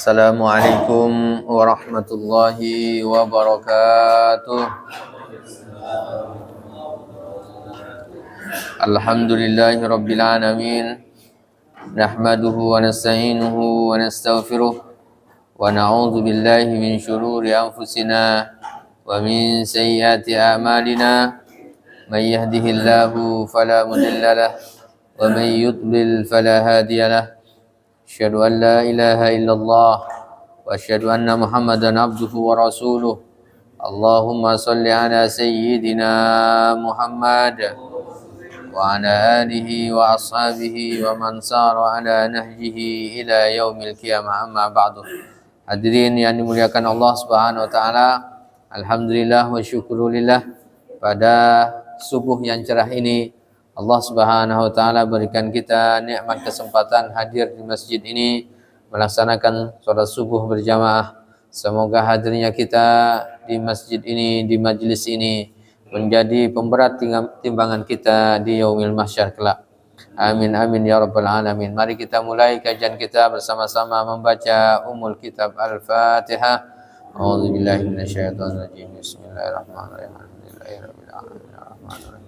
Assalamualaikum warahmatullahi wabarakatuh. Alhamdulillahi rabbil alamin. Nahmaduhu wa nasta'inuhu wa nastaghfiruh wa na'udzu billahi min shururi anfusina wa min sayyiati a'malina. May yahdihillahu fala mudilla lahu wa may yudlil fala hadiya lahu. Asyhadu an la ilaha illallah wa asyhadu anna Muhammadan abduhu wa rasuluh. Allahumma salli ala sayyidina Muhammad wa ala alihi wa ashabihi wa man sara ala nahjihi ila yaumil qiyamah, amma ba'du. Hadirin yang dimuliakan Allah Subhanahu wa taala, alhamdulillah wa syukurillah, pada subuh yang cerah ini Allah Subhanahu wa taala berikan kita nikmat kesempatan hadir di masjid ini melaksanakan salat subuh berjamaah. Semoga hadirnya kita di masjid ini, di majlis ini, menjadi pemberat timbangan kita di yaumil mahsyar kelak. Amin amin ya rabbal alamin. Mari kita mulai kajian kita bersama-sama membaca Ummul Kitab Al-Fatihah. A'udzubillahi minasyaitonir rajim. Bismillahirrahmanirrahim. Alhamdulillahirabbil alamin. Arrahmanirrahim.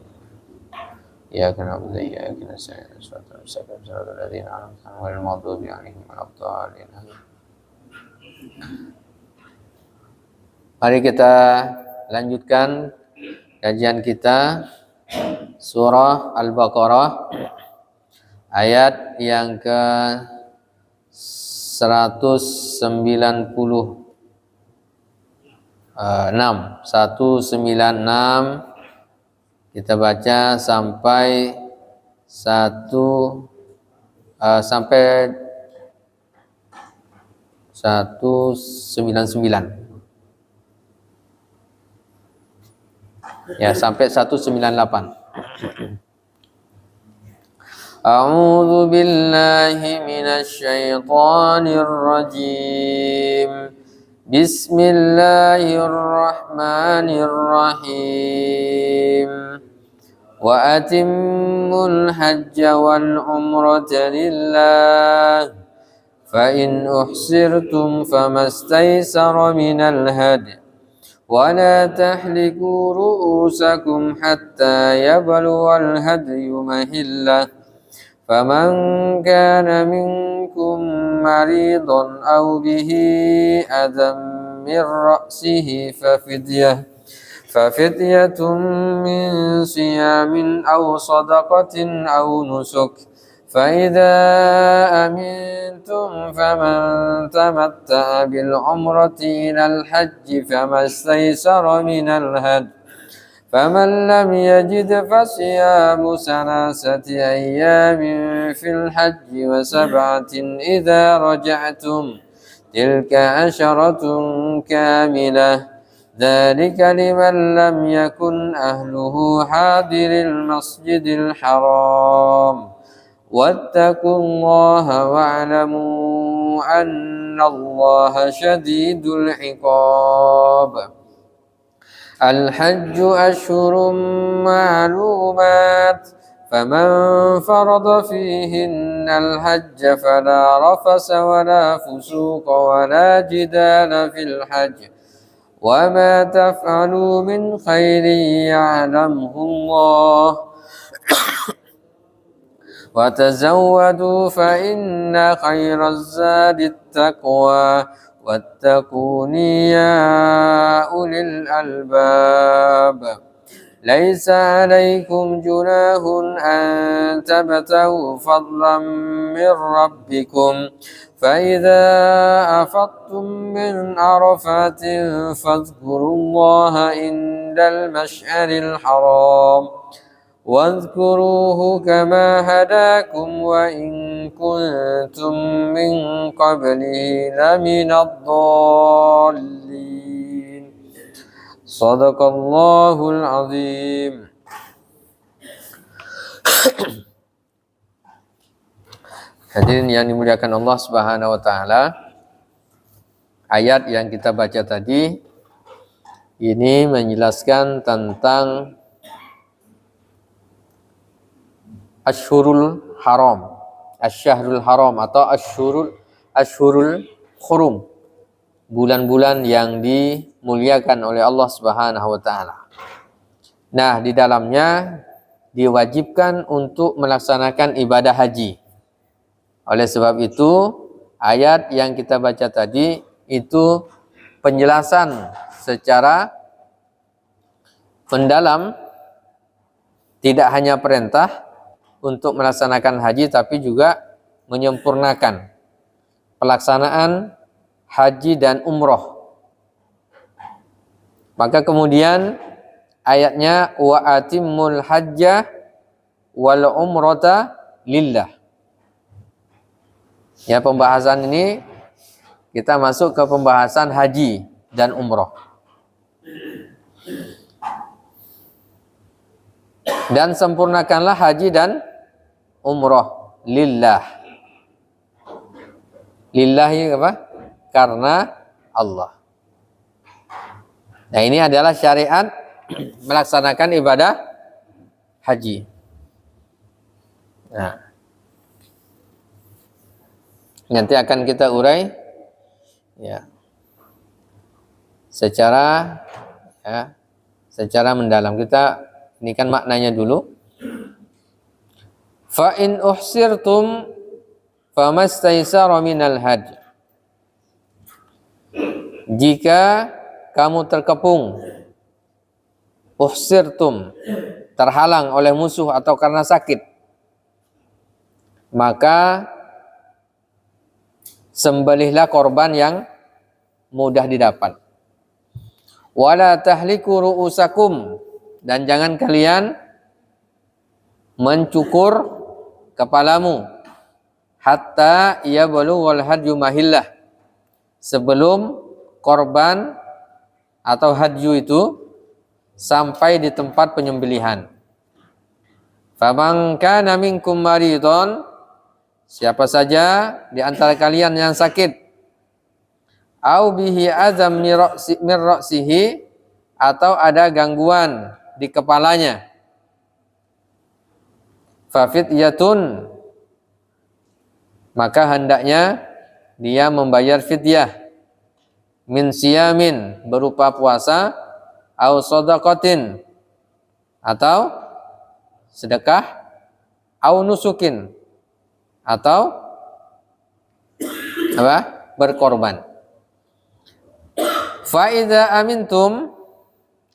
Iyyaka na'budu wa iyyaka nasta'in. Ihdinas siratal ladzina an'amta 'alaihim ghairil maghdubi 'alaihim waladdallin. Mari kita lanjutkan kajian kita surah Al-Baqarah ayat yang ke 196. Kita baca sampai 199. Ya, sampai 198. A'udzu billahi minasy syaithanir rajim. Bismillahirrahmanirrahim. Wa atimmul hajja wal umrata lillah. Fa in uhsirtum famastaysara minal hadi. Wa la tahliku ru'usakum hatta yablugha al-hadyu mahillah. Faman kana minkum maridan aw bihi adam min ra'sihi fafidyatun min siyamin aw sadaqatin aw nusuk. فإذا أمنتم فمن تمتع بالعمرة إلى الحج فما استيسر من الهدي فمن لم يجد فصيام 3 أيام في الحج و7 إذا رجعتم تلك 10 كاملة ذلك لمن لم يكن أهله حاضر المسجد الحرام واتقوا الله واعلموا أن الله شديد العقاب. الحج أشهر معلومات فمن فرض فيهن الحج فلا رفث ولا فسوق ولا جدال في الحج وما تفعلوا من خير يعلمه الله وتزودوا فإن خير الزاد التقوى واتقوني يا أولي الألباب. ليس عليكم جناح أن تبتغوا فضلا من ربكم فإذا أفضتم من عرفات فاذكروا الله عند المشعر الحرام واذكروه كما هداكم وإن كنتم من قبله لمن الضالين. صدق الله العظيم. Hadirin yang dimuliakan Allah Subhanahu wa taala, ayat yang kita baca tadi ini menjelaskan tentang Asyhurul Haram, Asy-Syahrul Haram atau Asyhurul hurum, bulan-bulan yang dimuliakan oleh Allah Subhanahu wa taala. Nah, di dalamnya diwajibkan untuk melaksanakan ibadah haji. Oleh sebab itu, ayat yang kita baca tadi itu penjelasan secara mendalam, tidak hanya perintah untuk melaksanakan haji, tapi juga menyempurnakan pelaksanaan haji dan umroh. Maka kemudian ayatnya wa atimmul hajja wal umrata lillah. Ya, pembahasan ini kita masuk ke pembahasan haji dan umroh. Dan sempurnakanlah haji dan umroh lillah. Lillahi apa? Karena Allah. Nah, ini adalah syariat melaksanakan ibadah haji. Nah, nanti akan kita urai ya secara mendalam. Kita ini kan maknanya dulu. Fa in uhsirtum famastaysara minal hajj. Jika kamu terkepung, uhsirtum, terhalang oleh musuh atau karena sakit, maka sembelihlah korban yang mudah didapat. Wala tahliku ru'usakum, dan jangan kalian mencukur kepalamu hatta yablughal hadyu mahillah, sebelum korban atau hadyu itu sampai di tempat penyembelihan. Faman kana minkum maridun, siapa saja di antara kalian yang sakit, au bihi azam min ra'sihi, atau ada gangguan di kepalanya, fafidyatun, maka hendaknya dia membayar fidyah, min siyamin, berupa puasa, au shadaqatin, atau sedekah, au nusukin, atau apa? Berkorban. Fa idza amintum,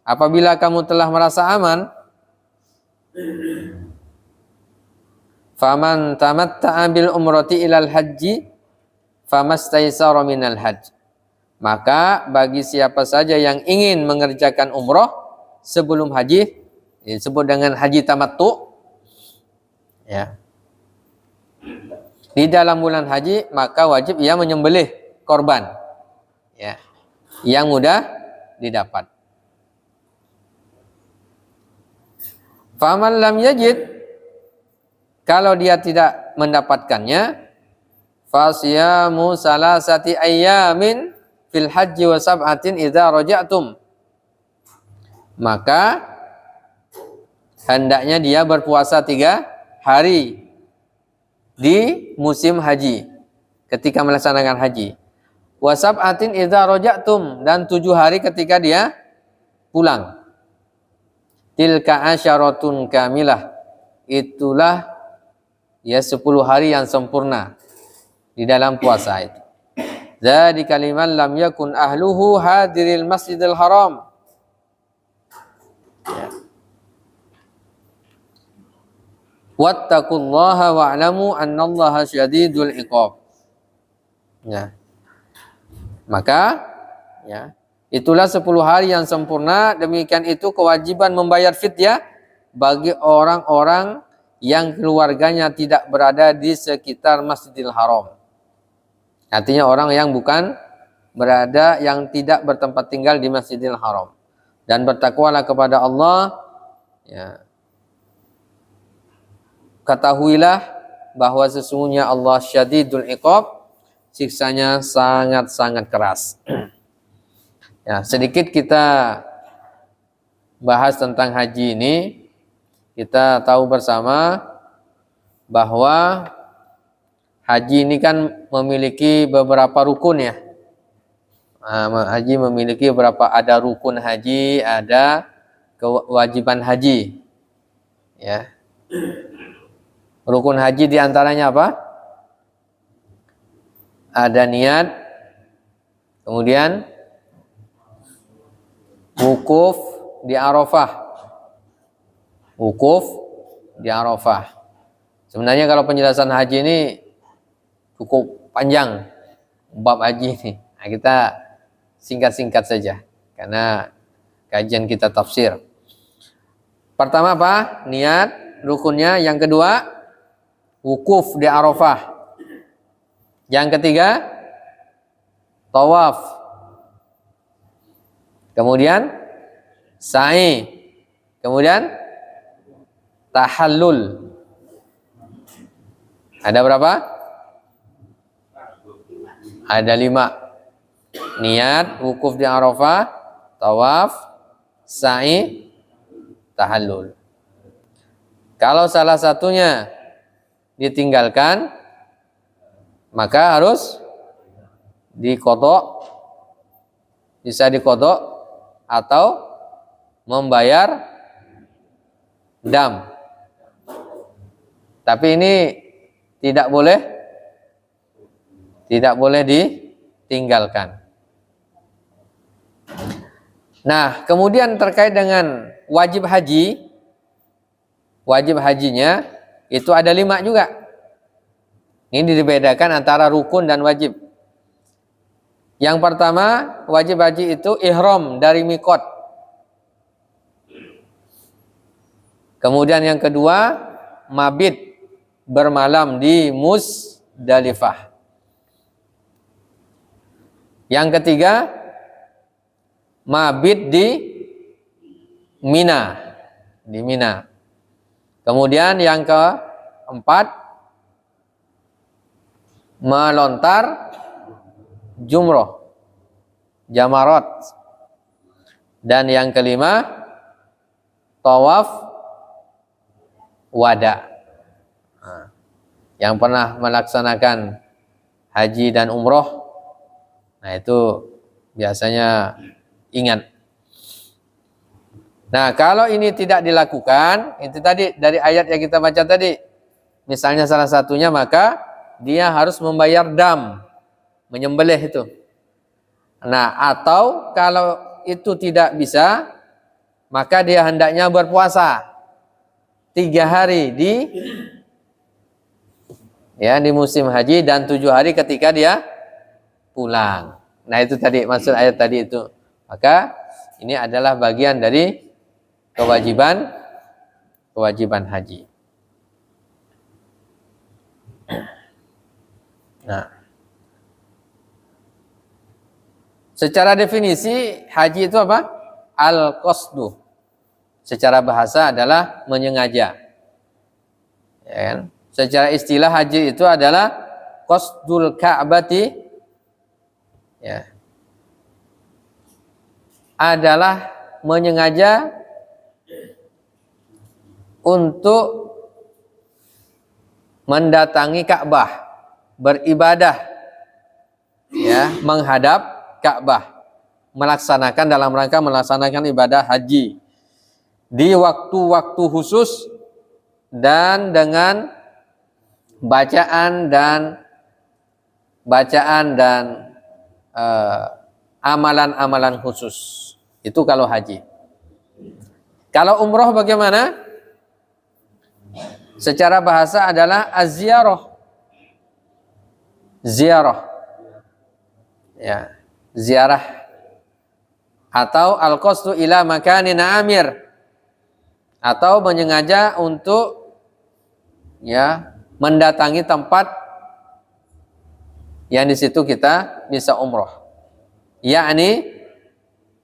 apabila kamu telah merasa aman, faman tamatta'a bil umrati ilal haji famastaysara minal hajj, maka bagi siapa saja yang ingin mengerjakan umroh sebelum haji, disebut dengan haji tamattu, ya, di dalam bulan haji, maka wajib ia menyembelih korban, ya, yang mudah didapat. Faman lam yajid, kalau dia tidak mendapatkannya, fasyamu salasati ayyamin fil haji wa sab'atin idza raja'tum, maka hendaknya dia berpuasa 3 hari di musim haji, ketika melaksanakan haji. Wa sab'atin idza raja'tum, dan 7 hari ketika dia pulang. Tilka asyaratun kamilah, itulah ya 10 hari yang sempurna di dalam puasa itu. Dzalika liman lam yakun ahluhu hadiril masjidil haram. Ya. Wattaqullaha wa'lamu annallaha syadidul iqab. Ya. Maka ya, itulah 10 hari yang sempurna. Demikian itu kewajiban membayar fidyah bagi orang-orang yang keluarganya tidak berada di sekitar Masjidil Haram. Artinya orang yang bukan berada, yang tidak bertempat tinggal di Masjidil Haram. Dan bertakwalah kepada Allah, ya. Ketahuilah bahwa sesungguhnya Allah syadidul iqab, siksanya sangat-sangat keras. Ya, sedikit kita bahas tentang haji ini. Kita tahu bersama bahwa haji ini kan memiliki beberapa rukun, ya. Haji memiliki berapa? Ada rukun haji, ada kewajiban haji. Ya. Rukun haji diantaranya apa? Ada niat, kemudian wukuf di Arafah. Wukuf di Arafah. Sebenarnya kalau penjelasan haji ini cukup panjang, bab haji ini. Nah, kita singkat-singkat saja karena kajian kita tafsir. Pertama apa? Niat, rukunnya. Yang kedua, wukuf di Arafah. Yang ketiga, tawaf. Kemudian sa'i. Kemudian tahallul. Ada berapa? Ada 5. Niat, wukuf di Arafah, tawaf, sa'i, tahallul. Kalau salah satunya ditinggalkan, maka harus diqodho, bisa diqodho atau membayar dam. Tapi ini tidak boleh ditinggalkan. Nah, kemudian terkait dengan wajib haji, wajib hajinya itu ada 5 juga. Ini dibedakan antara rukun dan wajib. Yang pertama, wajib haji itu ihram dari mikot. Kemudian yang kedua, mabit, bermalam di Musdalifah. Yang ketiga, mabit di Mina, di Mina. Kemudian yang keempat, melontar jumroh, jamarat. Dan yang kelima, tawaf wada. Yang pernah melaksanakan haji dan umroh, nah itu biasanya ingat. Nah, kalau ini tidak dilakukan, itu tadi dari ayat yang kita baca tadi, misalnya salah satunya, maka dia harus membayar dam, menyembelih itu. Nah, atau kalau itu tidak bisa, maka dia hendaknya berpuasa 3 hari di musim haji dan 7 hari ketika dia pulang. Nah, itu tadi maksud ayat tadi itu. Maka ini adalah bagian dari kewajiban haji. Nah, secara definisi haji itu apa? Al-qasdu. Secara bahasa adalah menyengaja. Ya kan? Secara istilah haji itu adalah qasdul ka'bati, ya, adalah menyengaja untuk mendatangi Ka'bah, beribadah, ya, menghadap Ka'bah, dalam rangka melaksanakan ibadah haji di waktu-waktu khusus dan dengan bacaan dan amalan-amalan khusus. Itu kalau haji. Kalau umroh bagaimana? Secara bahasa adalah az-ziyarah. Ziarah. Ya, ziarah. Atau al-qasdu ila makanin amir. Atau menyengaja untuk, ya, mendatangi tempat yang di situ kita bisa umroh. Yakni,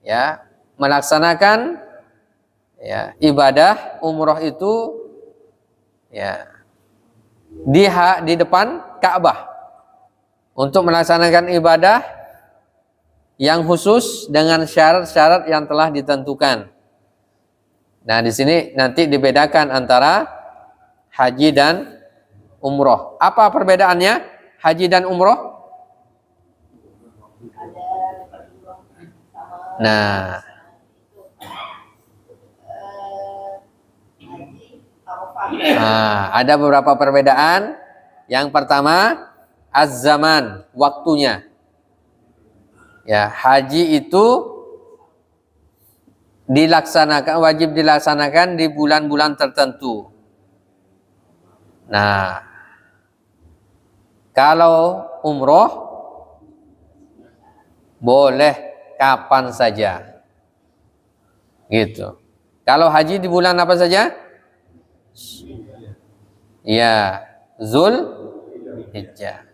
ya, melaksanakan, ya, ibadah umroh itu, ya, di depan Ka'bah untuk melaksanakan ibadah yang khusus dengan syarat-syarat yang telah ditentukan. Nah, di sini nanti dibedakan antara haji dan umroh. Apa perbedaannya haji dan umroh? Nah, ada beberapa perbedaan. Yang pertama, az-zaman, waktunya. Ya, haji itu wajib dilaksanakan di bulan-bulan tertentu. Nah, kalau umroh boleh kapan saja. Gitu. Kalau haji di bulan apa saja? Ya, Zulhijjah.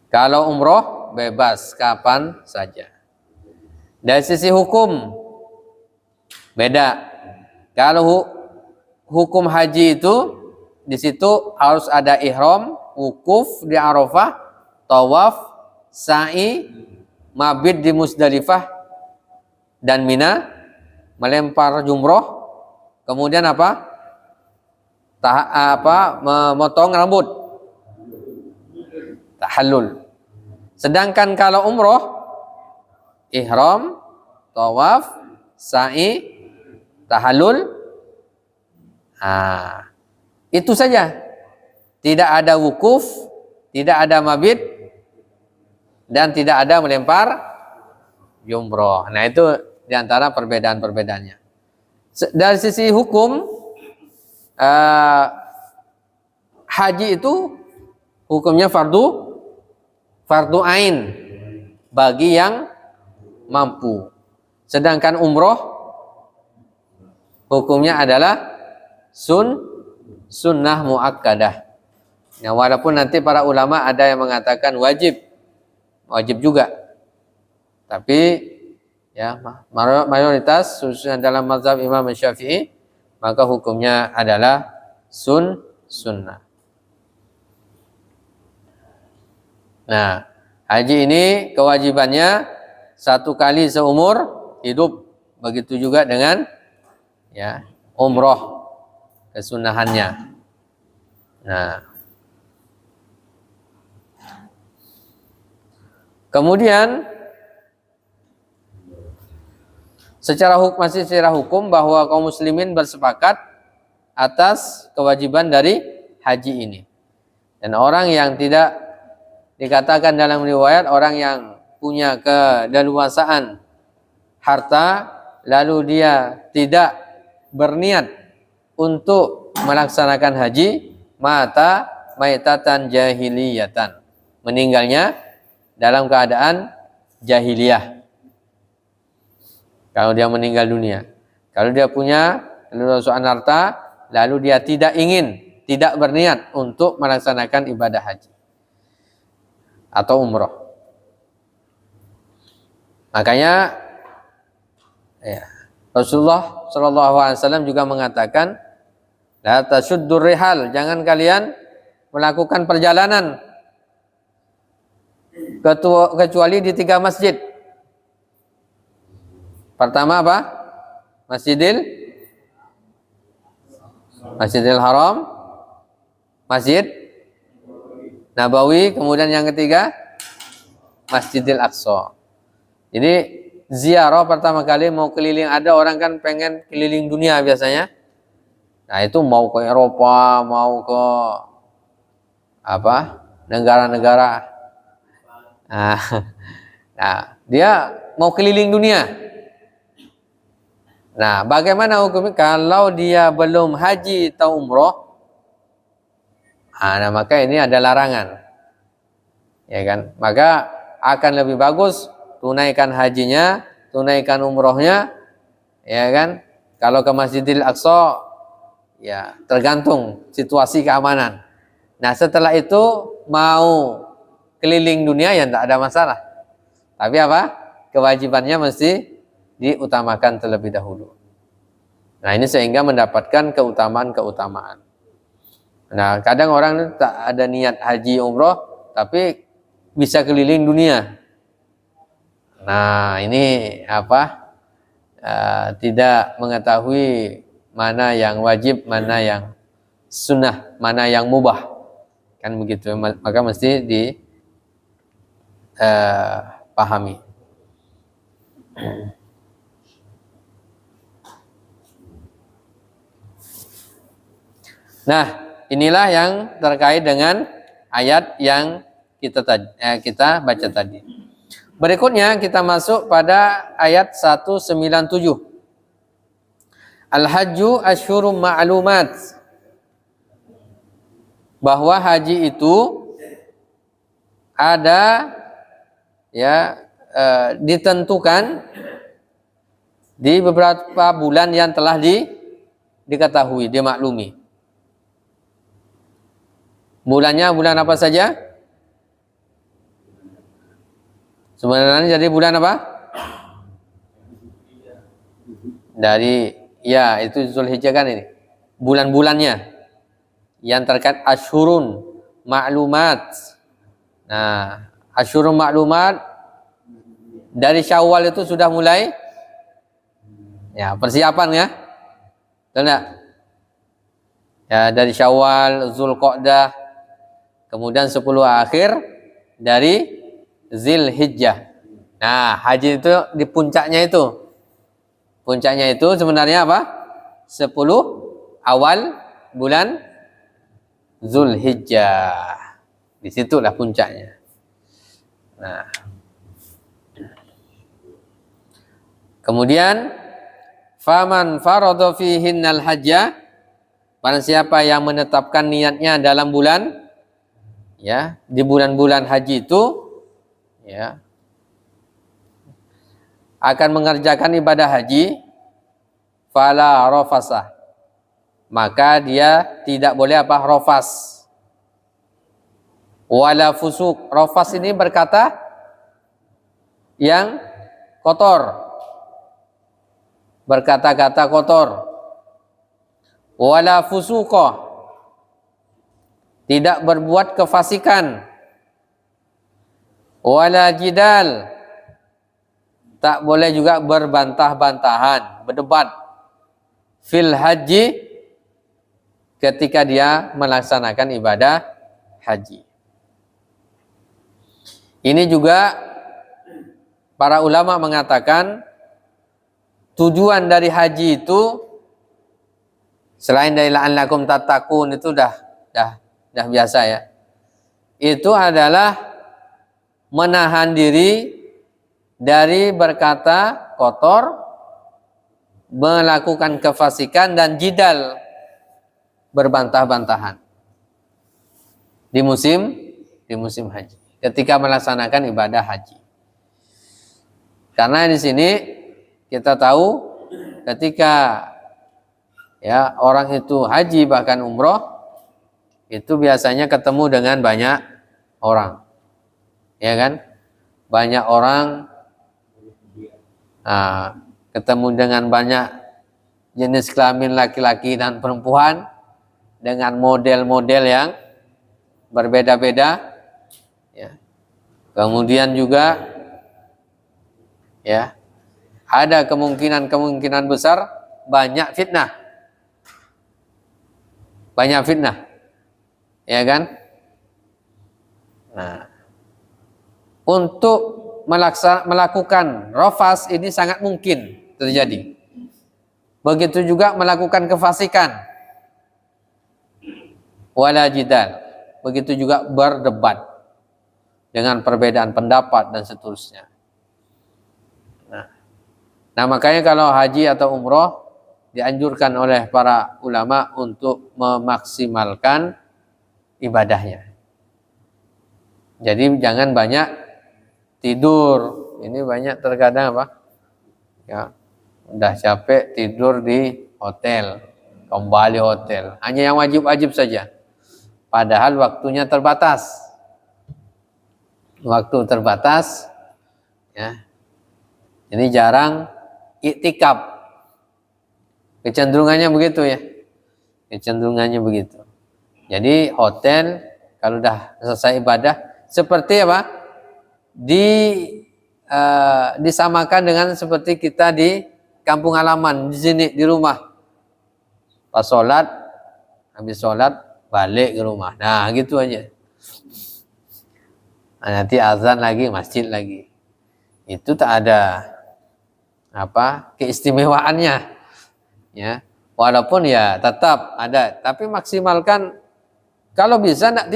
Kalau umroh bebas kapan saja. Dari sisi hukum beda. Kalau hukum haji itu di situ harus ada ihram, wukuf di Arafah, tawaf, sa'i, mabit di Musdalifah dan Mina, melempar jumroh, kemudian apa? Memotong rambut, tahallul. Sedangkan kalau umroh, ihram, tawaf, sa'i, tahallul, itu saja. Tidak ada wukuf, tidak ada mabit, dan tidak ada melempar jumroh. Nah, itu diantara perbedaan-perbedaannya. Dari sisi hukum, haji itu hukumnya fardu ain bagi yang mampu. Sedangkan umroh hukumnya adalah sunnah muakkadah. Nah, walaupun nanti para ulama ada yang mengatakan wajib juga. Tapi ya mayoritas khususnya dalam mazhab Imam Syafi'i, maka hukumnya adalah sunnah. Nah, haji ini kewajibannya 1 kali seumur hidup. Begitu juga dengan ya umroh, kesunahannya. Nah, kemudian secara hukum bahwa kaum muslimin bersepakat atas kewajiban dari haji ini. Dan orang yang tidak dikatakan dalam riwayat, orang yang punya keleluasaan harta lalu dia tidak berniat untuk melaksanakan haji, mata maitatan jahiliyatan, meninggalnya dalam keadaan jahiliyah. Kalau dia meninggal dunia, kalau dia punya keleluasaan harta, lalu dia tidak berniat untuk melaksanakan ibadah haji atau umroh. Makanya ya, Rasulullah SAW juga mengatakan, la tasuddur rihal, jangan kalian melakukan perjalanan kecuali di 3 masjid. Pertama apa? Masjidil Haram, Masjid Nabawi, kemudian yang ketiga Masjidil Aqsa. Jadi ziarah pertama kali mau keliling, ada orang kan pengen keliling dunia biasanya. Nah, itu mau ke Eropa, mau ke negara-negara. Nah, dia mau keliling dunia. Nah, bagaimana hukumnya kalau dia belum haji atau umroh? Nah, maka ini ada larangan. Ya kan? Maka akan lebih bagus tunaikan hajinya, tunaikan umrohnya, ya kan? Kalau ke Masjidil Aqsa, ya tergantung situasi keamanan. Nah, setelah itu mau keliling dunia ya tidak ada masalah. Tapi apa? Kewajibannya mesti diutamakan terlebih dahulu. Nah, ini sehingga mendapatkan keutamaan. Nah, kadang orang tak ada niat haji umroh, tapi bisa keliling dunia. Nah, ini tidak mengetahui mana yang wajib, mana yang sunnah, mana yang mubah. Kan begitu, maka mesti dipahami. Nah, inilah yang terkait dengan ayat yang kita baca tadi. Berikutnya kita masuk pada ayat 197. Al-hajju asyhurum ma'lumat. Bahwa haji itu ada ditentukan di beberapa bulan yang telah diketahui, dimaklumi. Bulannya bulan apa saja? Sebenarnya jadi bulan apa? Dari itu Zulhijjah kan ini. Bulan-bulannya yang terkait asyhurun ma'lumat. Nah, asyhurun ma'lumat dari Syawal itu sudah mulai persiapan ya. Betul enggak? Ya, dari Syawal, Zulqa'dah, kemudian 10 akhir dari Zulhijjah. Nah, haji itu di puncaknya itu. Puncaknya itu sebenarnya apa? 10 awal bulan Zulhijjah. Disitulah puncaknya. Nah, kemudian faman faradha fihinnal hajja, barang siapa yang menetapkan niatnya dalam bulan di bulan-bulan haji itu akan mengerjakan ibadah haji, fala rafasah, maka dia tidak boleh rafas, wala fusuk. Rafas ini berkata yang kotor, berkata-kata kotor. Wala fusuqah, tidak berbuat kefasikan. Wala jidal, tak boleh juga berbantah-bantahan, berdebat. Fil haji, ketika dia melaksanakan ibadah haji. Ini juga para ulama mengatakan tujuan dari haji itu selain dari la'allakum tattaqun, itu dah biasa ya. Itu adalah menahan diri dari berkata kotor, melakukan kefasikan dan jidal, berbantah-bantahan di musim haji, ketika melaksanakan ibadah haji. Karena di sini kita tahu ketika orang itu haji bahkan umroh, itu biasanya ketemu dengan banyak orang, ya kan? Banyak orang, ketemu dengan banyak jenis kelamin laki-laki dan perempuan dengan model-model yang berbeda-beda, kemudian juga ada kemungkinan besar banyak fitnah, ya kan? Nah, untuk melakukan rafas ini sangat mungkin terjadi. Begitu juga melakukan kefasikan, wala jidal, begitu juga berdebat dengan perbedaan pendapat dan seterusnya. Nah, makanya kalau haji atau umroh dianjurkan oleh para ulama untuk memaksimalkan ibadahnya. Jadi jangan banyak tidur. Ini banyak terkadang udah capek tidur di hotel, kembali hotel. Hanya yang wajib-wajib saja. Padahal waktunya terbatas. Waktu terbatas, Ini jarang iktikaf. Kecenderungannya begitu ya. Kecenderungannya begitu. Jadi hotel kalau udah selesai ibadah seperti disamakan dengan seperti kita di kampung halaman, di sini di rumah. Pas habis sholat balik ke rumah. Nah, gitu aja. Nah, nanti azan lagi, masjid lagi. Itu tak ada keistimewaannya, ya. Walaupun ya tetap ada, tapi maksimalkan kalau bisa nak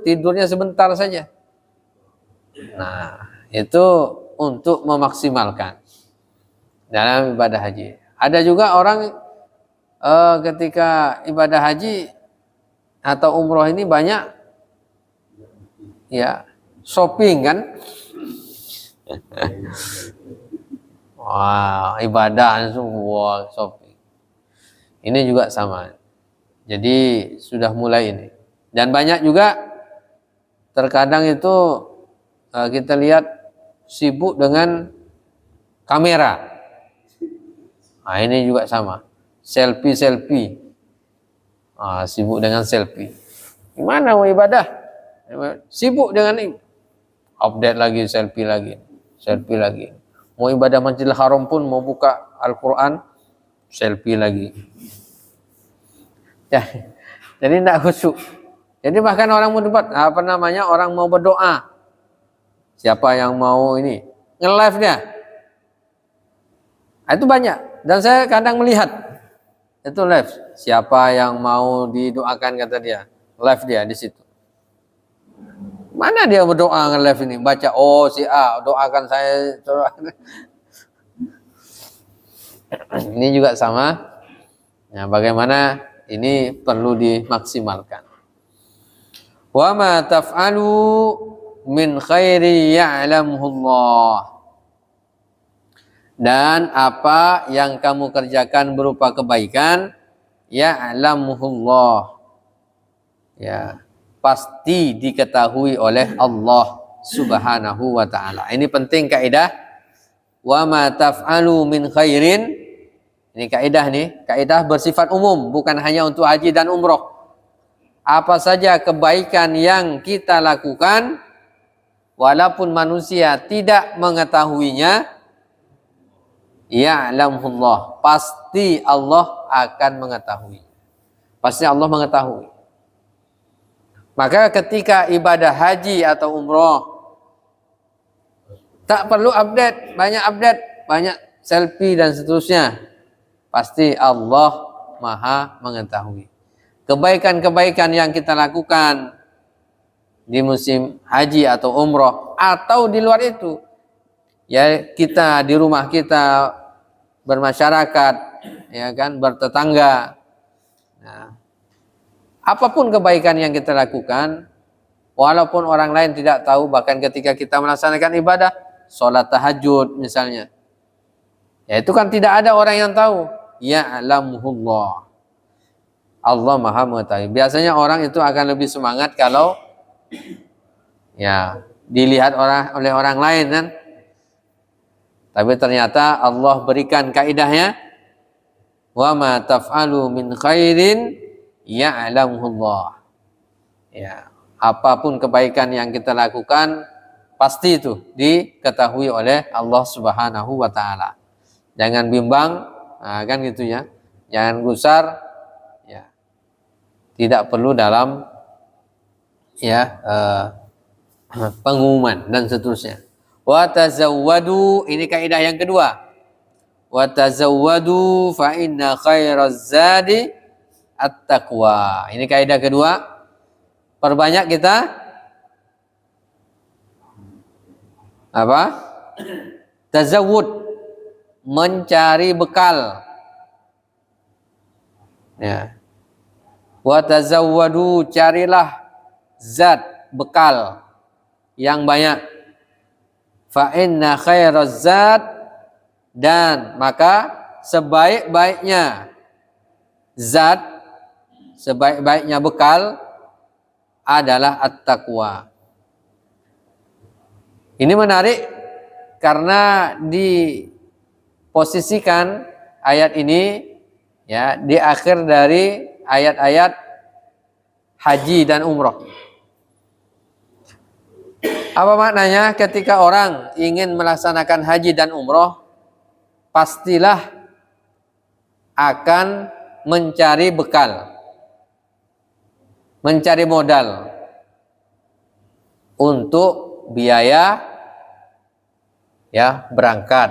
tidurnya sebentar saja. Nah, itu untuk memaksimalkan dalam ibadah haji. Ada juga orang ketika ibadah haji atau umroh ini banyak ya shopping kan. Wah, ibadah semua shopping. Ini juga sama. Jadi sudah mulai ini. Dan banyak juga terkadang itu kita lihat sibuk dengan kamera. Nah, ini juga sama. Selfie. Sibuk dengan selfie. Gimana mau ibadah? Sibuk dengan ini. Update lagi, selfie lagi. Mau ibadah Masjidil Haram pun mau buka Al-Quran, selfie lagi. Ya, jadi tidak khusyuk. Jadi bahkan orang mau debat, orang mau berdoa. Siapa yang mau ini nge-live dia? Itu banyak. Dan saya kadang melihat itu live. Siapa yang mau didoakan kata dia, live dia di situ. Mana dia berdoa nge-live ini? Baca, si A doakan saya. Ini juga sama. Nah, bagaimana ini perlu dimaksimalkan. Wa ma taf'alu min khairi ya'lamuhullah. Dan apa yang kamu kerjakan berupa kebaikan, ya'lamuhullah. Ya, pasti diketahui oleh Allah Subhanahu wa ta'ala. Ini penting kaidah. Wa ma taf'alu min khairin. Ini kaidah bersifat umum, bukan hanya untuk haji dan umroh. Apa saja kebaikan yang kita lakukan, walaupun manusia tidak mengetahuinya, ya'lamullah, pasti Allah akan mengetahui. Pasti Allah mengetahui. Maka ketika ibadah haji atau umroh, tak perlu banyak selfie dan seterusnya. Pasti Allah Maha mengetahui. Kebaikan-kebaikan yang kita lakukan di musim haji atau umroh atau di luar itu, ya kita di rumah kita bermasyarakat, ya kan, bertetangga. Nah, apapun kebaikan yang kita lakukan, walaupun orang lain tidak tahu, bahkan ketika kita melaksanakan ibadah, sholat tahajud misalnya, ya itu kan tidak ada orang yang tahu. Ya'lamuhullah. Allah Maha mengetahui. Biasanya orang itu akan lebih semangat kalau ya dilihat oleh orang lain kan. Tapi ternyata Allah berikan kaidahnya, wa ma taf'alu min khairin ya'lamuhullah. Ya, apapun kebaikan yang kita lakukan pasti itu diketahui oleh Allah Subhanahu wa ta'ala. Jangan bimbang, kan gitu ya. Jangan gusar, ya. Tidak perlu dalam pengumuman dan seterusnya. Wa tazawwadu, ini kaidah yang kedua. Wa tazawwadu fa inna khairaz zadi at-taqwa. Ini kaidah kedua. Perbanyak kita apa? Tazawwud, mencari bekal. Ya. Wa tazawwadu, carilah zat bekal yang banyak. Fa inna khairaz zat, dan maka sebaik-baiknya zat, sebaik-baiknya bekal adalah at-taqwa. Ini menarik karena diposisikan ayat ini ya di akhir dari ayat-ayat haji dan umroh. Apa maknanya? Ketika orang ingin melaksanakan haji dan umroh, pastilah akan mencari bekal, mencari modal untuk biaya ya berangkat,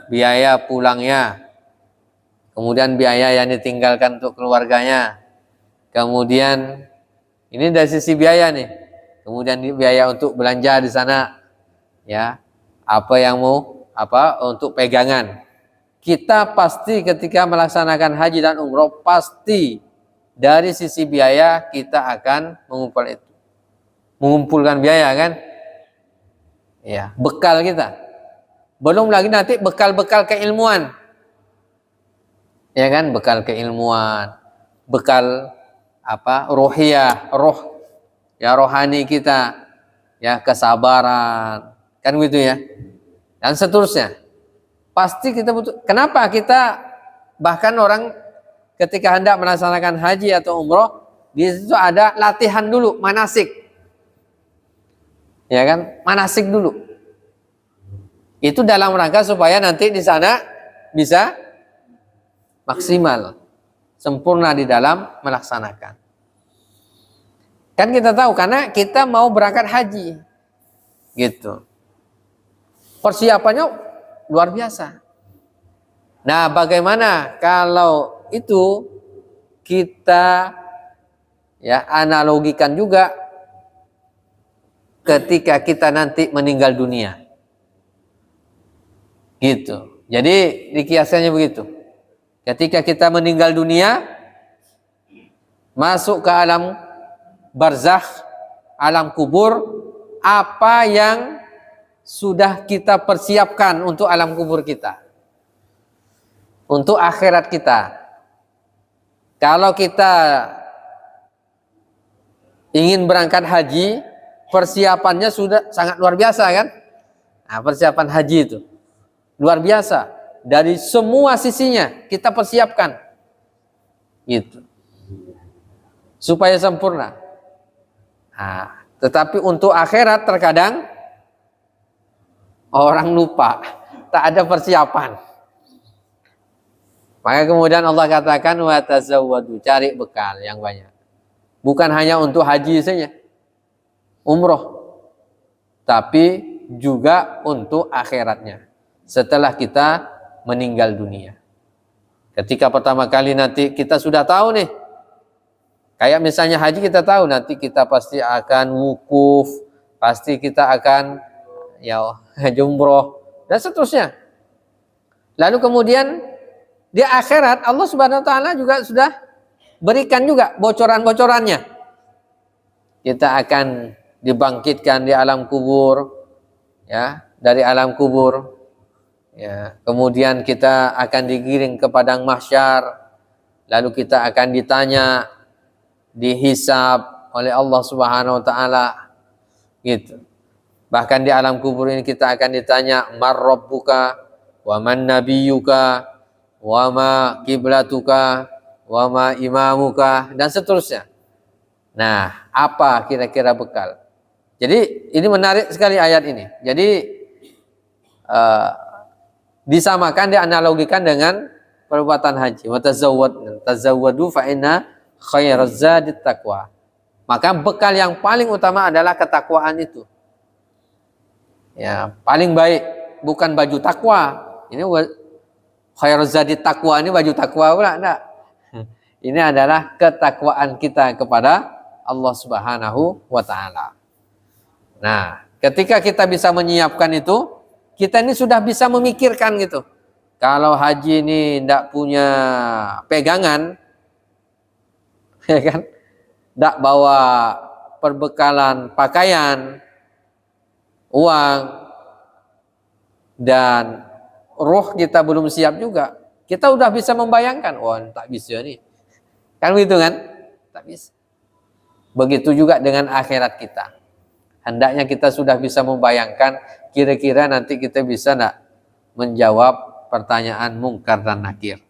biaya pulangnya, kemudian biaya yang ditinggalkan untuk keluarganya, kemudian ini dari sisi biaya nih, kemudian biaya untuk belanja di sana, ya, apa yang mau untuk pegangan. Kita pasti ketika melaksanakan haji dan umroh pasti dari sisi biaya kita akan mengumpulkan biaya kan, ya, bekal kita. Belum lagi nanti bekal-bekal keilmuan, ya kan, bekal keilmuan, bekal rohiyah, ya, rohani kita, ya, kesabaran, kan gitu ya, dan seterusnya. Pasti kita butuh. Kenapa kita bahkan orang ketika hendak melaksanakan haji atau umroh di situ ada latihan dulu, manasik, ya kan, manasik dulu. Itu dalam rangka supaya nanti di sana bisa maksimal, sempurna di dalam melaksanakan. Kan kita tahu karena kita mau berangkat haji, gitu. Persiapannya luar biasa. Nah, bagaimana kalau itu kita, ya, analogikan juga ketika kita nanti meninggal dunia, gitu. Jadi dikiaskannya begitu. Ketika kita meninggal dunia, masuk ke alam barzakh, alam kubur, apa yang sudah kita persiapkan untuk alam kubur kita, untuk akhirat kita. Kalau kita ingin berangkat haji, persiapannya sudah sangat luar biasa kan? Nah, persiapan haji itu luar biasa. Dari semua sisinya kita persiapkan, gitu, supaya sempurna. Nah, tetapi untuk akhirat terkadang orang lupa, tak ada persiapan. Maka kemudian Allah katakan wa tazawwadu, cari bekal yang banyak. Bukan hanya untuk haji saja, umroh, tapi juga untuk akhiratnya setelah kita meninggal dunia. Ketika pertama kali nanti kita sudah tahu nih, kayak misalnya haji kita tahu nanti kita pasti akan wukuf, pasti kita akan, ya, umroh dan seterusnya. Lalu kemudian di akhirat Allah Subhanahu wa taala juga sudah berikan juga bocoran-bocorannya. Kita akan dibangkitkan di alam kubur, ya, dari alam kubur. Ya, kemudian kita akan digiring ke padang mahsyar, lalu kita akan ditanya, dihisab oleh Allah Subhanahu wa taala, gitu. Bahkan di alam kubur ini kita akan ditanya mar rabbuka wa man nabiyyuka wa ma kiblatuka wa ma imamuka dan seterusnya. Nah, apa kira-kira bekal? Jadi ini menarik sekali ayat ini. Jadi disamakan, dianalogikan dengan perbuatan haji. Wa tazawwadu fa inna khairaz zadit taqwa. Maka bekal yang paling utama adalah ketakwaan itu. Ya, paling baik bukan baju takwa. Ini khairuz zadit taqwa, ini baju takwa pula enggak. Ini adalah ketakwaan kita kepada Allah Subhanahu wa taala. Nah, ketika kita bisa menyiapkan itu, kita ini sudah bisa memikirkan gitu. Kalau haji ini tidak punya pegangan, ya kan, tidak bawa perbekalan pakaian, uang, dan roh kita belum siap juga, kita udah bisa membayangkan, wah, tak bisa nih, kan begitu kan? Tak bisa. Begitu juga dengan akhirat kita. Hendaknya kita sudah bisa membayangkan kira-kira nanti kita bisa enggak menjawab pertanyaan mungkar dan nakir.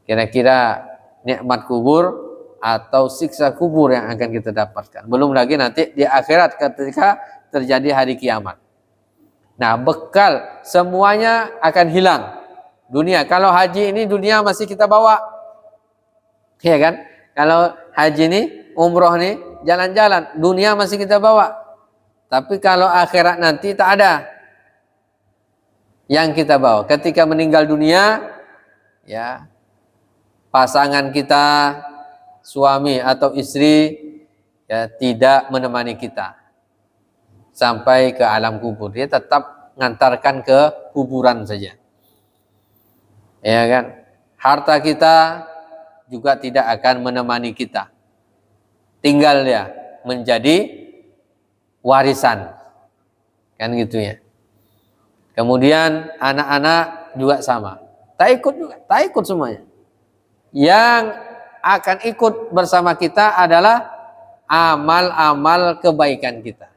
Kira-kira nikmat kubur atau siksa kubur yang akan kita dapatkan. Belum lagi nanti di akhirat ketika terjadi hari kiamat. Nah, bekal semuanya akan hilang. Dunia, kalau haji ini dunia masih kita bawa. Ya kan? Kalau haji ini, umroh ini, jalan-jalan, dunia masih kita bawa. Tapi kalau akhirat nanti tak ada. yang kita bawa. Ketika meninggal dunia, ya, pasangan kita, suami atau istri, ya, tidak menemani kita sampai ke alam kubur. Dia tetap ngantarkan ke kuburan saja. Ya kan? Harta kita juga tidak akan menemani kita. Tinggal dia menjadi warisan. Kan gitu ya. Kemudian anak-anak juga sama. Tak ikut juga, tak ikut semuanya. Yang akan ikut bersama kita adalah amal-amal kebaikan kita.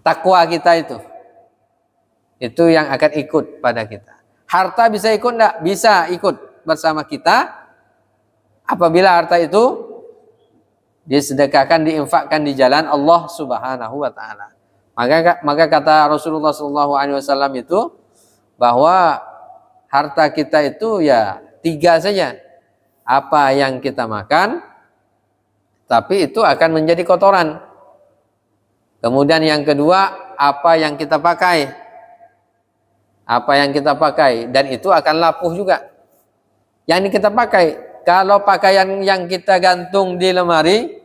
Takwa kita itu. Itu yang akan ikut pada kita. Harta bisa ikut enggak? Bisa ikut bersama kita. Apabila harta itu disedekahkan, diinfakkan di jalan Allah Subhanahu wa taala. Maka kata Rasulullah SAW itu bahwa harta kita itu ya 3 saja. Apa yang kita makan, tapi itu akan menjadi kotoran. Kemudian yang kedua, apa yang kita pakai. Apa yang kita pakai, dan itu akan lapuh juga. Yang kita pakai, kalau pakaian yang kita gantung di lemari,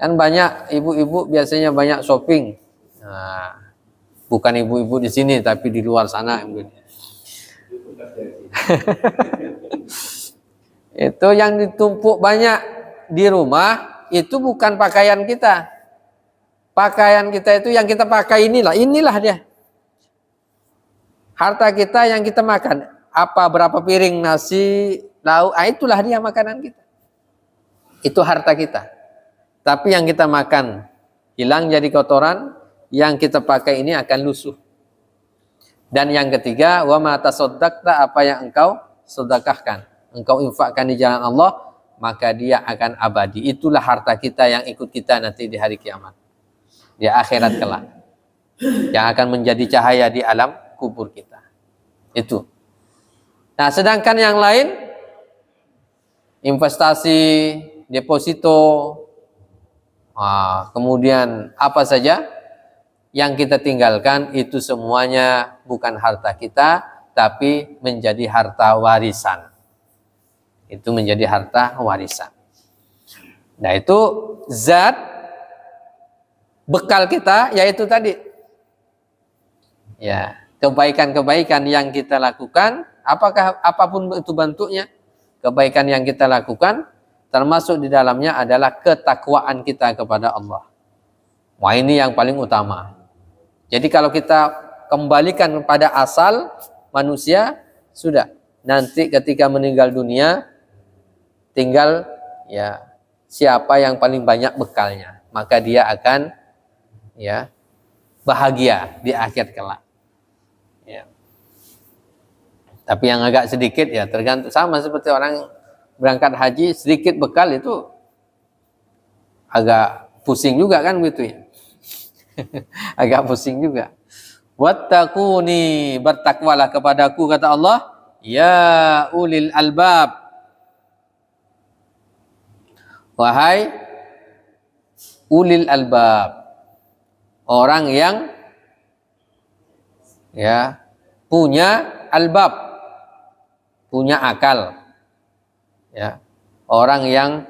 kan banyak ibu-ibu biasanya banyak shopping. Nah, bukan ibu-ibu di sini, tapi di luar sana. Itu yang ditumpuk banyak di rumah, itu bukan pakaian kita. Pakaian kita itu yang kita pakai inilah dia. Harta kita yang kita makan, berapa piring nasi, lauk, itulah dia makanan kita. Itu harta kita. Tapi yang kita makan hilang jadi kotoran, yang kita pakai ini akan lusuh. Dan yang ketiga, wa ma tasaddaqta, apa yang engkau sedekahkan, engkau infakkan di jalan Allah, maka dia akan abadi. Itulah harta kita yang ikut kita nanti di hari kiamat. Di akhirat kelak. Yang akan menjadi cahaya di alam kubur kita. Itu. Nah, sedangkan yang lain, investasi, deposito, kemudian apa saja yang kita tinggalkan, itu semuanya bukan harta kita, tapi menjadi harta warisan. Itu menjadi harta warisan. Nah, itu zat bekal kita, yaitu tadi. Ya, kebaikan-kebaikan yang kita lakukan, apapun itu bentuknya, kebaikan yang kita lakukan, termasuk di dalamnya adalah ketakwaan kita kepada Allah. Wah, ini yang paling utama. Jadi kalau kita kembalikan pada asal manusia, sudah. Nanti ketika meninggal dunia, tinggal ya siapa yang paling banyak bekalnya, maka dia akan ya bahagia di akhir kelak. Ya. Tapi yang agak sedikit ya tergantung, sama seperti orang berangkat haji, sedikit bekal itu agak pusing juga kan gitu ya. Agak pusing juga. Wattaquni, bertakwalah kepadaku, kata Allah, ya ulil albab, wahai ulil albab, orang yang ya punya albab, punya akal. Ya, orang yang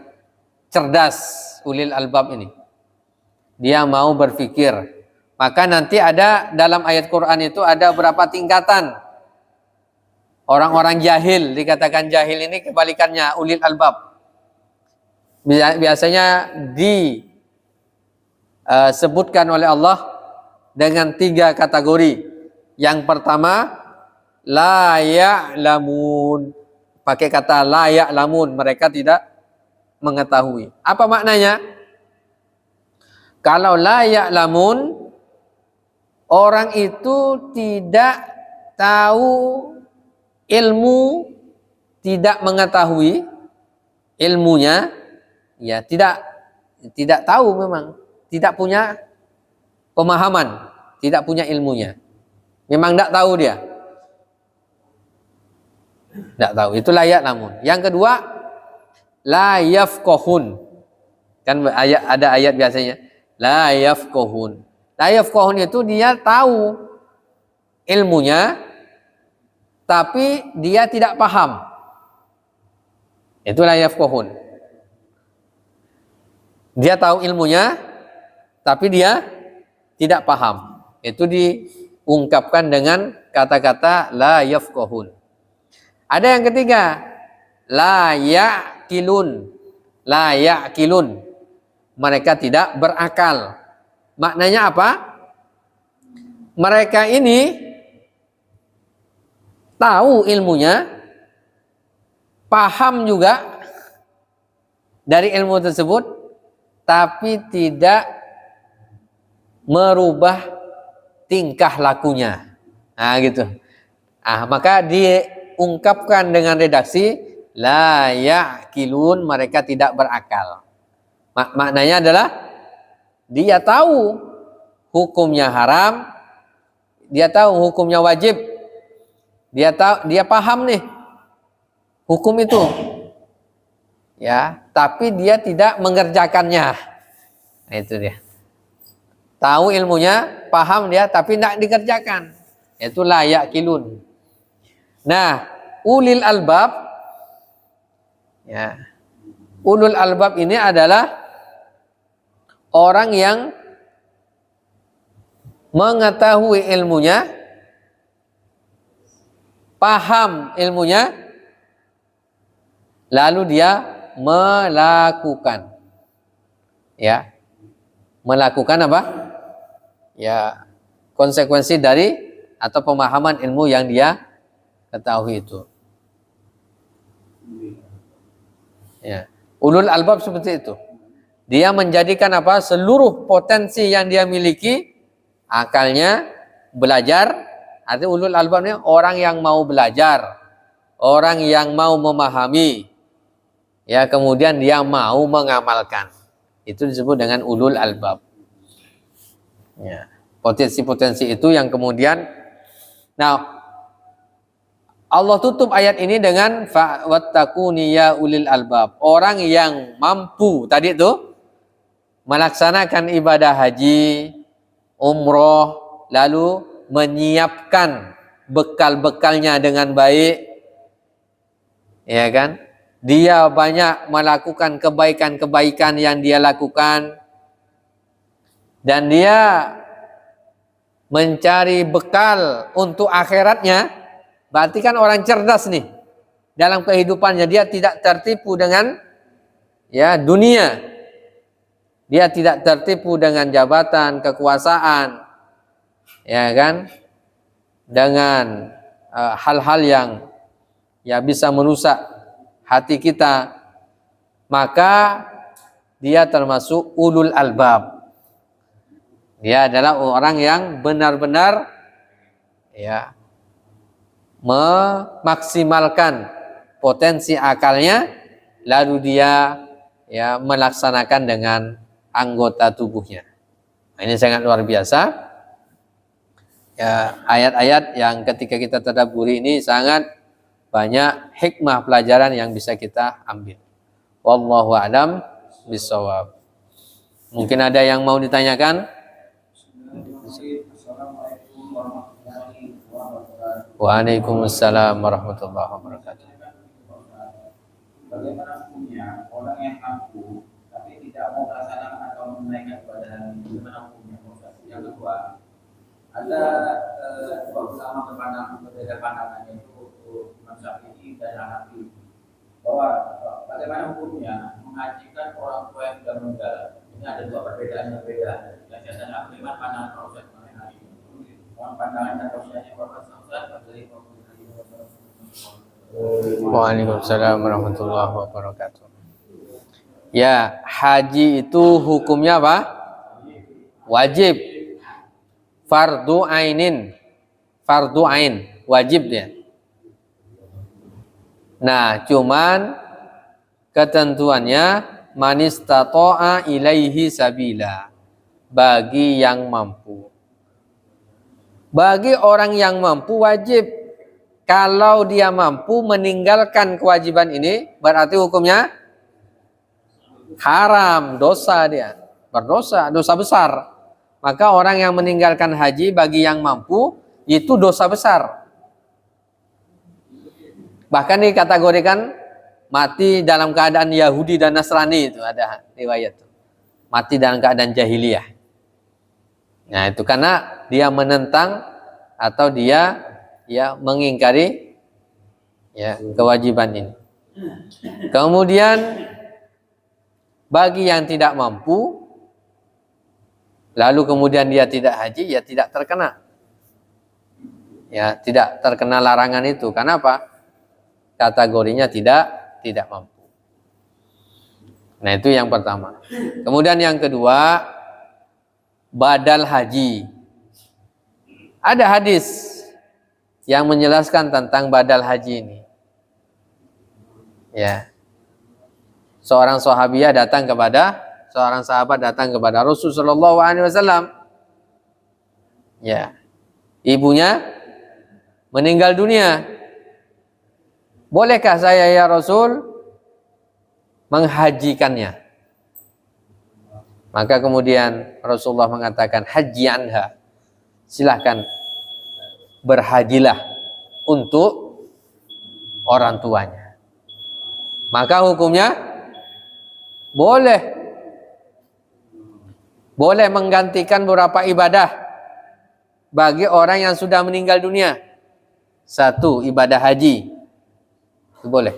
cerdas, ulil albab ini. Dia mau berpikir. Maka nanti ada dalam ayat Quran itu ada berapa tingkatan. Orang-orang jahil, dikatakan jahil ini kebalikannya ulil albab. Biasanya disebutkan oleh Allah dengan 3 kategori. Yang pertama, la ya'lamun. Pakai kata la ya'lamun, mereka tidak mengetahui. Apa maknanya? Kalau la ya'lamun, orang itu tidak tahu ilmu, tidak mengetahui ilmunya, ya tidak tahu, memang tidak punya pemahaman, tidak punya ilmunya. Memang tidak tahu dia. Tidak tahu, itu la ya'lamun. Yang kedua, la yafqahun. Kan ada ayat biasanya, la yafqahun. La yafqahun itu dia tahu, ilmunya, tapi dia tidak paham. Itu la yafqahun. Dia tahu ilmunya, tapi dia tidak paham. Itu diungkapkan dengan kata-kata la yafqahun. Ada yang ketiga, la ya'qilun. La ya'qilun. Mereka tidak berakal. Maknanya apa? Mereka ini tahu ilmunya, paham juga dari ilmu tersebut, tapi tidak merubah tingkah lakunya. Nah, gitu. Maka diungkapkan dengan redaksi la ya'qilun, mereka tidak berakal. Maknanya adalah dia tahu hukumnya haram, dia tahu hukumnya wajib, dia paham nih hukum itu, ya, tapi dia tidak mengerjakannya. Nah, itu dia. Tahu ilmunya, paham dia, tapi tidak dikerjakan. Itu la ya'qilun. Nah, ulil albab, ya, ulul albab ini adalah orang yang mengetahui ilmunya, paham ilmunya, lalu dia melakukan. Ya. Melakukan apa? Ya, konsekuensi dari atau pemahaman ilmu yang dia ketahui itu. Ya. Ulul albab seperti itu. Dia menjadikan apa? Seluruh potensi yang dia miliki, akalnya, belajar. Artinya ulul albab ini orang yang mau belajar, orang yang mau memahami, ya, kemudian dia mau mengamalkan. Itu disebut dengan ulul albab. Ya. Potensi-potensi itu yang kemudian, nah, Allah tutup ayat ini dengan wattaquni ya ulil albab. Orang yang mampu tadi itu melaksanakan ibadah haji, umroh, lalu menyiapkan bekal-bekalnya dengan baik, ya kan? Dia banyak melakukan kebaikan-kebaikan yang dia lakukan, dan dia mencari bekal untuk akhiratnya. Berarti kan orang cerdas nih dalam kehidupannya. Dia tidak tertipu dengan, ya, dunia. Dia tidak tertipu dengan jabatan, kekuasaan, ya kan, dengan hal-hal yang, ya, bisa merusak hati kita. Maka dia termasuk ulul albab. Dia adalah orang yang benar-benar, ya, memaksimalkan potensi akalnya, lalu dia, ya, melaksanakan dengan anggota tubuhnya. Nah, ini sangat luar biasa. Ya, ayat-ayat yang ketika kita tadabburi ini sangat banyak hikmah pelajaran yang bisa kita ambil. Wallahu a'lam bishawab. Mungkin ada yang mau ditanyakan? Waalaikumsalam warahmatullahi wabarakatuh. Bagaimana hukumnya orang yang mampu tapi tidak mau melaksanakan atau menaikkan ibadah, bagaimana hukumnya? Yang kedua, ada dua ulama berpandangan, berbeda pandangannya, itu Imam Syafi'i dan Hanafi, bahwa bagaimana hukumnya menghajikan orang tua yang sudah meninggal. Ini ada dua perbedaan yang berbeda. Yang saya tanya, bagaimana pandangan Rasul mengenai hal ini? Pandangan dan Rasulnya Bapak Samsul dari Waalaikumsalam warahmatullahi wabarakatuh. Ya, haji itu hukumnya apa? Wajib. Fardu ainin. Fardu ain, wajib dia. Nah, cuman ketentuannya manistata'a ilaihi sabila, bagi yang mampu. Bagi orang yang mampu wajib. Kalau dia mampu meninggalkan kewajiban ini, berarti hukumnya haram, dosa dia. Berdosa, dosa besar. Maka orang yang meninggalkan haji bagi yang mampu, itu dosa besar. Bahkan dikategorikan mati dalam keadaan Yahudi dan Nasrani, itu ada riwayat. Mati dalam keadaan jahiliyah. Nah, itu karena dia menentang atau dia ya mengingkari ya kewajiban ini. Kemudian bagi yang tidak mampu lalu kemudian dia tidak haji, ya tidak terkena. Ya, tidak terkena larangan itu. Karena apa? Kategorinya tidak mampu. Nah, itu yang pertama. Kemudian yang kedua, badal haji. Ada hadis yang menjelaskan tentang badal haji ini. Ya. Seorang sahabat datang kepada Rasulullah SAW. Ya. Ibunya meninggal dunia. Bolehkah saya ya Rasul menghajikannya? Maka kemudian Rasulullah mengatakan, haji anha. Silahkan berhajilah untuk orang tuanya. Maka hukumnya boleh menggantikan beberapa ibadah bagi orang yang sudah meninggal dunia. Satu, ibadah haji. Itu boleh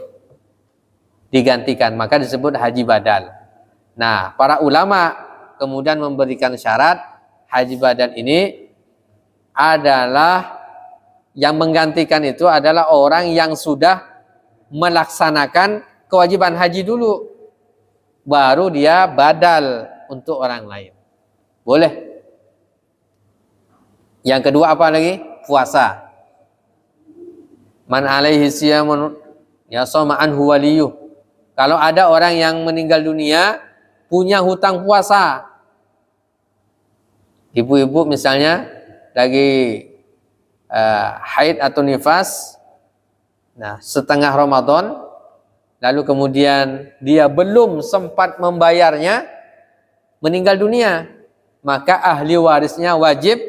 digantikan, maka disebut haji badal. Nah, para ulama kemudian memberikan syarat haji badal ini adalah yang menggantikan itu adalah orang yang sudah melaksanakan kewajiban haji dulu, baru dia badal untuk orang lain. Boleh. Yang kedua apa lagi? Puasa. Man alaihi siyamun yasama anhu waliyuh. Kalau ada orang yang meninggal dunia punya hutang puasa. Ibu-ibu misalnya lagi haid atau nifas, nah setengah Ramadan, lalu kemudian dia belum sempat membayarnya, meninggal dunia, maka ahli warisnya wajib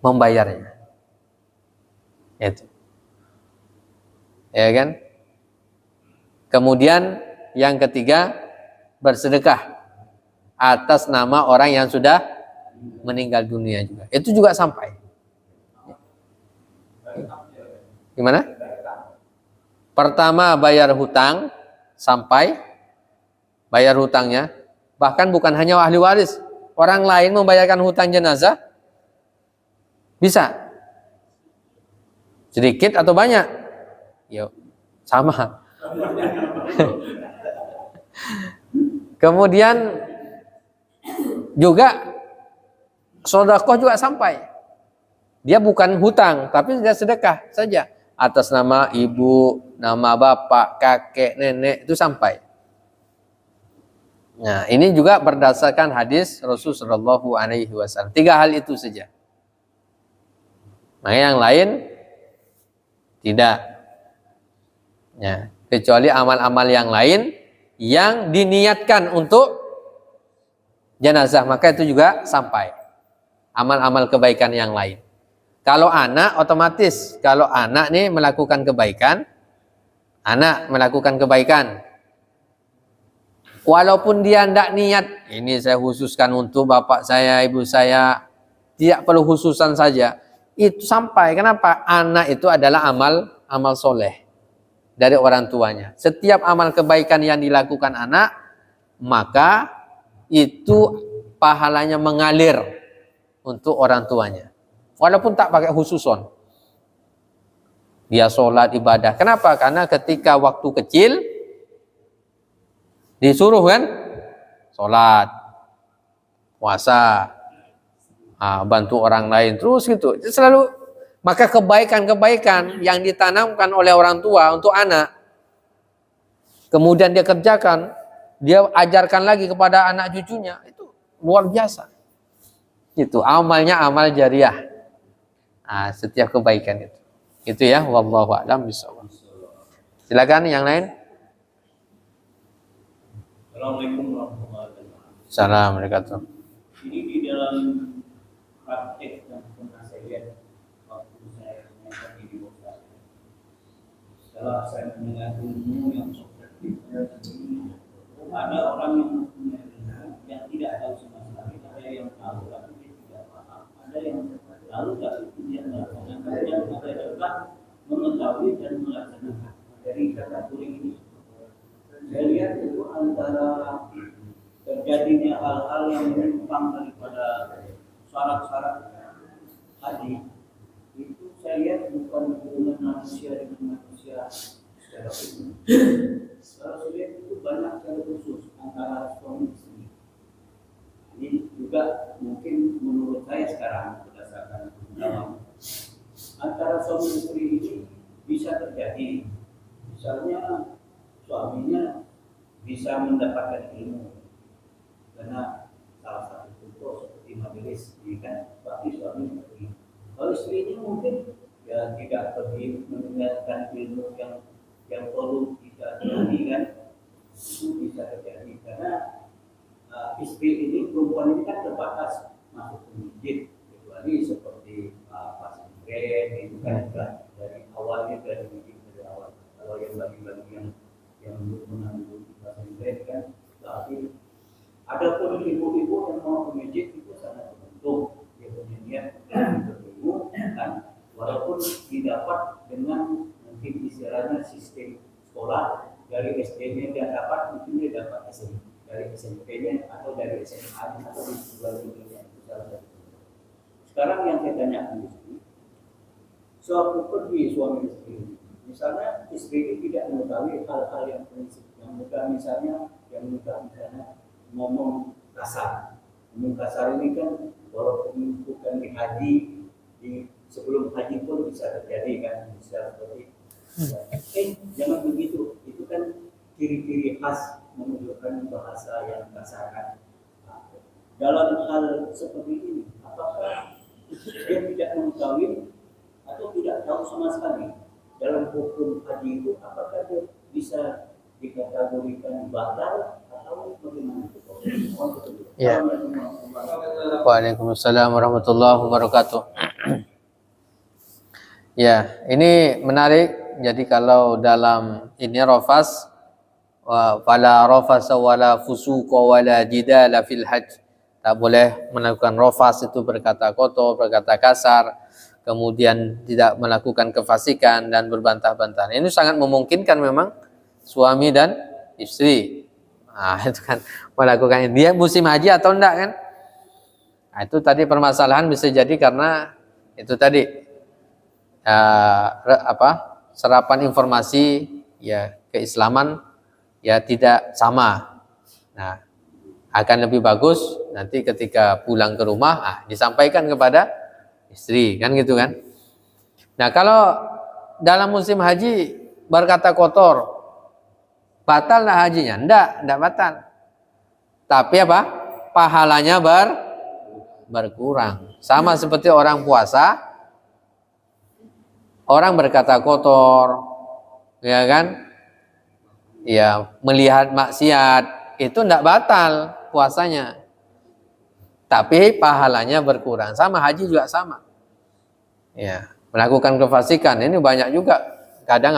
membayarnya. Itu. Ya kan? Kemudian yang ketiga, bersedekah atas nama orang yang sudah meninggal dunia juga. Itu juga sampai. Gimana? Pertama bayar hutang, sampai bayar hutangnya. Bahkan bukan hanya ahli waris, orang lain membayarkan hutang jenazah bisa. Sedikit atau banyak? Yuk, sama. Kemudian juga sedekah juga sampai. Dia bukan hutang, tapi dia sedekah saja atas nama ibu, nama bapak, kakek, nenek, itu sampai. Nah, ini juga berdasarkan hadis Rasulullah SAW. 3 hal itu saja. Nah, yang lain tidak. Ya, kecuali amal-amal yang lain yang diniatkan untuk jenazah, maka itu juga sampai. Amal-amal kebaikan yang lain. Kalau anak otomatis, kalau anak nih melakukan kebaikan, walaupun dia tidak niat, ini saya khususkan untuk bapak saya, ibu saya, tidak perlu khususan saja, itu sampai. Kenapa? Anak itu adalah amal soleh dari orang tuanya. Setiap amal kebaikan yang dilakukan anak, maka itu pahalanya mengalir untuk orang tuanya. Walaupun tak pakai khususon. Dia sholat, ibadah. Kenapa? Karena ketika waktu kecil disuruh kan sholat, puasa, bantu orang lain, terus gitu. Selalu. Maka kebaikan-kebaikan yang ditanamkan oleh orang tua untuk anak, kemudian dia kerjakan, dia ajarkan lagi kepada anak cucunya, itu luar biasa. Itu amalnya amal jariah. Setiap kebaikan itu. Itu ya, wallahu a'lam bishawab. Silakan yang lain. Assalamualaikum warahmatullahi wabarakatuh. Assalamualaikum. Ini di dalam praktek yang pernah saya lihat waktu saya menjadi di Bogor. Setelah saya mendengar ilmu yang seperti ini, ada orang yang punya ilmu yang tidak tahu sama sekali, ada yang tahu tapi dia tidak paham, ada yang tahu tapi dia tidak paham, yang ada juga mengetahui dan melaksanakan. Dari kategori ini, saya lihat itu antara terjadinya hal-hal yang menyimpang daripada syarat-syarat haji, itu saya lihat bukan hubungan manusia dengan manusia secara umum. Kalau saya lihat itu banyak cara khusus antara suami istri. Ini juga mungkin menurut saya sekarang berdasarkan pengalaman antara suami istri ini bisa terjadi. Misalnya suaminya bisa mendapatkan ilmu karena salah satu contoh seperti majelis ini kan, tapi suami pergi. Kalau istrinya mungkin ya tidak pergi mendengarkan ilmu yang perlu kita jalani kan, itu bisa terjadi karena istri ini, perempuan ini kan terbatas masuk ke masjid, kecuali seperti pasantren itu kan juga dari awalnya dari awal. Kalau yang bagi-bagi yang belum pernah duduk di pasantren kan, tapi ada pun ibu-ibu yang mau ke masjid itu sangat beruntung, dia punya niat bertemu kan, walaupun didapat dengan mungkin istilahnya sistem sekolah dari SD-nya dia dapat, mungkin dia dapat dari SMP-nya atau dari SMA-nya atau di sekolah dunia. Sekarang yang saya tanyakan di sini, suatu pergi suami istri, misalnya istri ini tidak mengetahui hal-hal yang prinsip, yang mudah misalnya ngomong kasar. Ngomong kasar ini kan walaupun bukan di haji, sebelum haji pun bisa terjadi kan, bisa seperti jangan begitu, itu kan ciri-ciri khas menunjukkan bahasa yang kasar kan. Dalam hal seperti ini, apakah dia tidak mengetahui atau tidak tahu sama sekali dalam hukum haji itu, apakah dia bisa dikategorikan batal atau bagaimana? Ya. Waalaikumsalam warahmatullahi wabarakatuh. Ya, ini menarik. Jadi kalau dalam ini rafas, fala rafasa wala fusuqa wala jidala fil hajj. Tak boleh melakukan rafas, itu berkata kotor, berkata kasar, kemudian tidak melakukan kefasikan dan berbantah-bantahan. Ini sangat memungkinkan memang suami dan istri. Nah, itu kan melakukan, dia musim haji atau enggak kan? Nah, itu tadi permasalahan bisa jadi karena itu tadi serapan informasi ya keislaman ya tidak sama. Nah, akan lebih bagus nanti ketika pulang ke rumah disampaikan kepada istri kan gitu kan. Nah, kalau dalam musim haji berkata kotor, batal lah hajinya? Enggak batal. Tapi apa? Pahalanya berkurang. Sama seperti orang puasa, orang berkata kotor, ya kan? Ya, melihat maksiat, itu enggak batal puasanya. Tapi pahalanya berkurang. Sama haji juga sama. Ya, melakukan kefasikan ini banyak juga. Kadang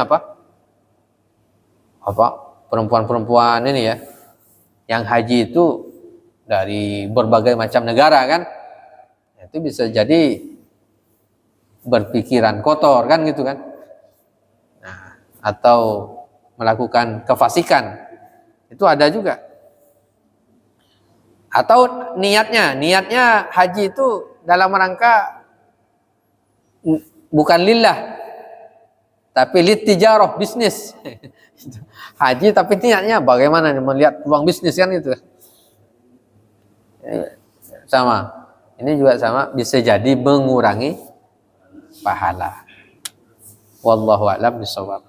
perempuan-perempuan ini ya, yang haji itu dari berbagai macam negara kan, itu bisa jadi berpikiran kotor kan gitu kan. Nah, atau melakukan kefasikan, itu ada juga. Atau niatnya haji itu dalam rangka bukan lillah, tapi litijarah, bisnis. Haji tapi niatnya bagaimana melihat peluang bisnis kan itu. Sama. Ini juga sama, bisa jadi mengurangi pahala. Wallahu a'lam bishawab.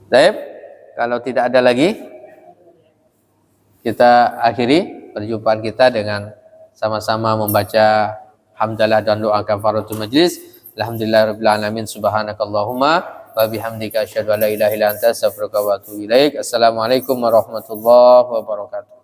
Baik, kalau tidak ada lagi, kita akhiri perjumpaan kita dengan sama-sama membaca hamdalah dan doa kafaratul majlis. Alhamdulillahirabbil alamin, subhanakallahumma wa bihamdika asyhadu an la ilaha illa anta astaghfiruka wa atubu ilaik. Assalamualaikum warahmatullahi wabarakatuh.